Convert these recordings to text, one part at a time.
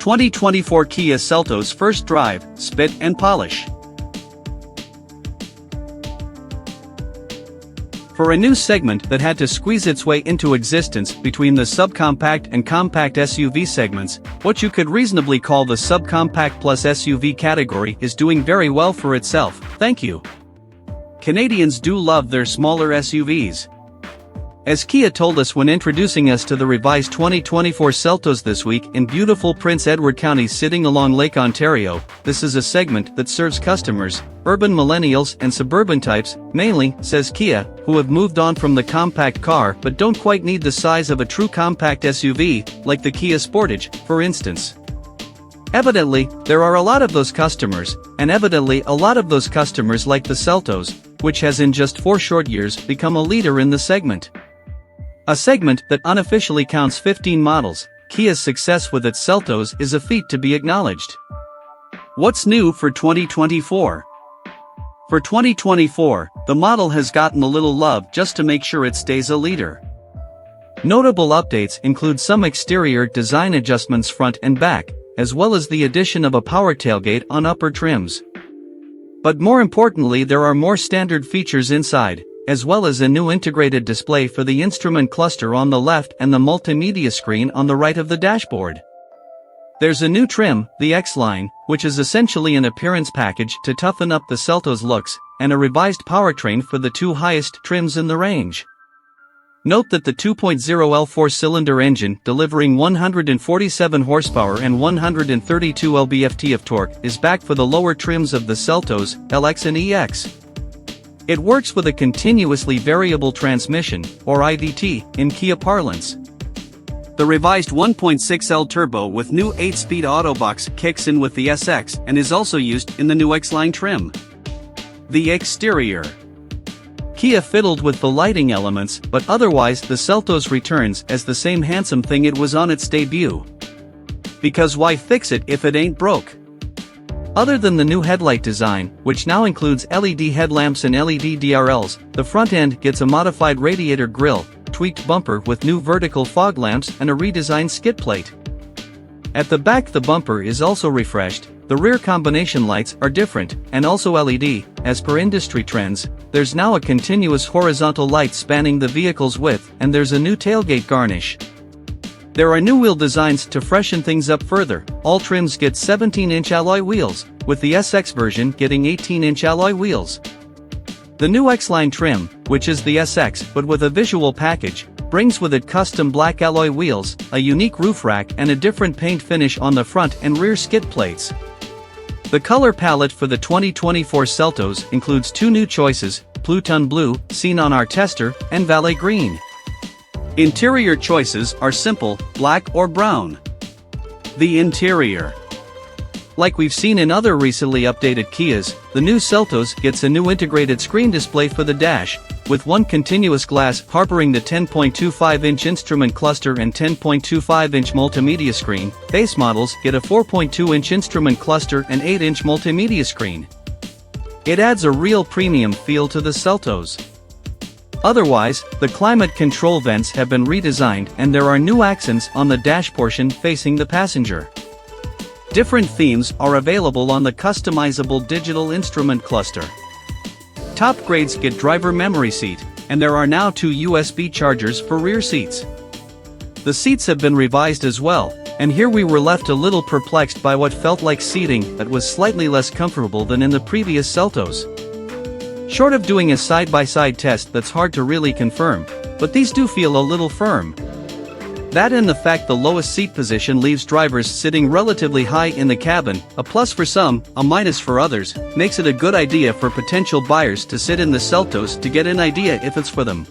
2024 Kia Seltos First Drive, Spit and Polish. For a new segment that had to squeeze its way into existence between the subcompact and compact SUV segments, what you could reasonably call the subcompact plus SUV category is doing very well for itself, thank you. Canadians do love their smaller SUVs. As Kia told us when introducing us to the revised 2024 Seltos this week in beautiful Prince Edward County sitting along Lake Ontario, this is a segment that serves customers, urban millennials and suburban types, mainly, says Kia, who have moved on from the compact car but don't quite need the size of a true compact SUV, like the Kia Sportage, for instance. Evidently, there are a lot of those customers, and evidently a lot of those customers like the Seltos, which has in just 4 short years become a leader in the segment. A segment that unofficially counts 15 models, Kia's success with its Seltos is a feat to be acknowledged. What's new for 2024? For 2024, the model has gotten a little love just to make sure it stays a leader. Notable updates include some exterior design adjustments front and back, as well as the addition of a power tailgate on upper trims. But more importantly, there are more standard features inside, as well as a new integrated display for the instrument cluster on the left and the multimedia screen on the right of the dashboard. There's a new trim, the X-Line, which is essentially an appearance package to toughen up the Seltos looks, and a revised powertrain for the 2 highest trims in the range. Note that the 2.0L 4-cylinder engine delivering 147 horsepower and 132 lb-ft of torque is back for the lower trims of the Seltos, LX and EX. It works with a continuously variable transmission, or IVT, in Kia parlance. The revised 1.6L turbo with new 8-speed auto box kicks in with the SX and is also used in the new X-Line trim. The exterior. Kia fiddled with the lighting elements, but otherwise the Seltos returns as the same handsome thing it was on its debut. Because why fix it if it ain't broke? Other than the new headlight design, which now includes LED headlamps and LED DRLs, the front end gets a modified radiator grille, tweaked bumper with new vertical fog lamps and a redesigned skid plate. At the back the bumper is also refreshed, the rear combination lights are different, and also LED, as per industry trends. There's now a continuous horizontal light spanning the vehicle's width and there's a new tailgate garnish. There are new wheel designs to freshen things up further. All trims get 17-inch alloy wheels, with the SX version getting 18-inch alloy wheels. The new X-Line trim, which is the SX but with a visual package, brings with it custom black alloy wheels, a unique roof rack and a different paint finish on the front and rear skid plates. The color palette for the 2024 Seltos includes 2 new choices, Pluton Blue, seen on our tester, and Valet Green. Interior choices are simple, black or brown. The interior. Like we've seen in other recently updated Kias, the new Seltos gets a new integrated screen display for the dash, with one continuous glass harboring the 10.25-inch instrument cluster and 10.25-inch multimedia screen. Base models get a 4.2-inch instrument cluster and 8-inch multimedia screen. It adds a real premium feel to the Seltos. Otherwise, the climate control vents have been redesigned and there are new accents on the dash portion facing the passenger. Different themes are available on the customizable digital instrument cluster. Top grades get driver memory seat, and there are now 2 USB chargers for rear seats. The seats have been revised as well, and here we were left a little perplexed by what felt like seating that was slightly less comfortable than in the previous Seltos. Short of doing a side-by-side test that's hard to really confirm, but these do feel a little firm. That and the fact the lowest seat position leaves drivers sitting relatively high in the cabin, a plus for some, a minus for others, makes it a good idea for potential buyers to sit in the Seltos to get an idea if it's for them.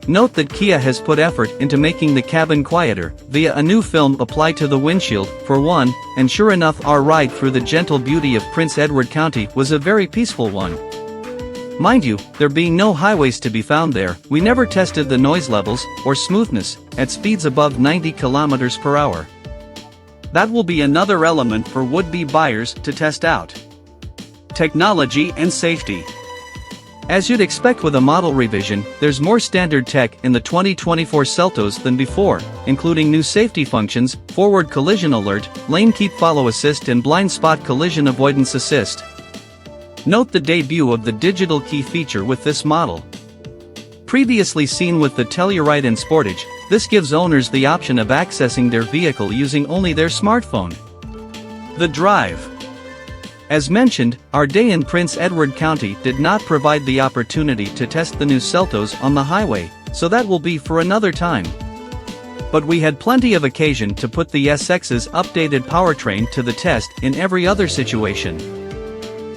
Note that Kia has put effort into making the cabin quieter, via a new film applied to the windshield, for one, and sure enough our ride through the gentle beauty of Prince Edward County was a very peaceful one. Mind you, there being no highways to be found there, we never tested the noise levels, or smoothness, at speeds above 90 km/h. That will be another element for would-be buyers to test out. Technology and safety. As you'd expect with a model revision, there's more standard tech in the 2024 Seltos than before, including new safety functions, forward collision alert, lane keep follow assist and blind spot collision avoidance assist. Note the debut of the digital key feature with this model. Previously seen with the Telluride and Sportage, this gives owners the option of accessing their vehicle using only their smartphone. The drive. As mentioned, our day in Prince Edward County did not provide the opportunity to test the new Seltos on the highway, so that will be for another time. But we had plenty of occasion to put the SX's updated powertrain to the test in every other situation.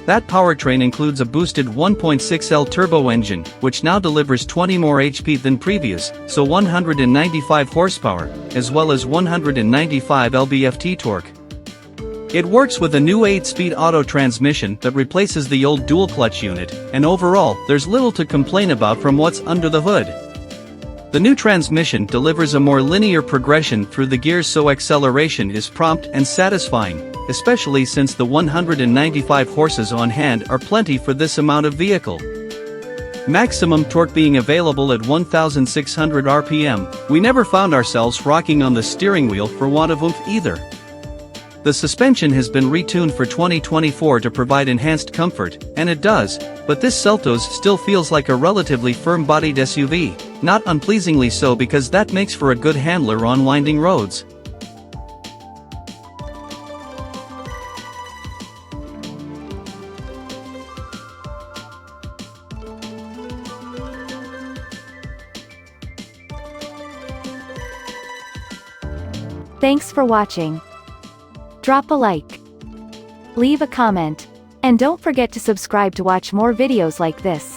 That powertrain includes a boosted 1.6L turbo engine, which now delivers 20 more HP than previous, so 195 horsepower, as well as 195 lb-ft torque. It works with a new 8-speed auto transmission that replaces the old dual-clutch unit, and overall, there's little to complain about from what's under the hood. The new transmission delivers a more linear progression through the gears, so acceleration is prompt and satisfying, especially since the 195 horses on hand are plenty for this amount of vehicle. Maximum torque being available at 1,600 RPM, we never found ourselves rocking on the steering wheel for want of oomph either. The suspension has been retuned for 2024 to provide enhanced comfort, and it does, but this Seltos still feels like a relatively firm-bodied SUV, not unpleasingly so because that makes for a good handler on winding roads. Thanks for watching. Drop a like, leave a comment, and don't forget to subscribe to watch more videos like this.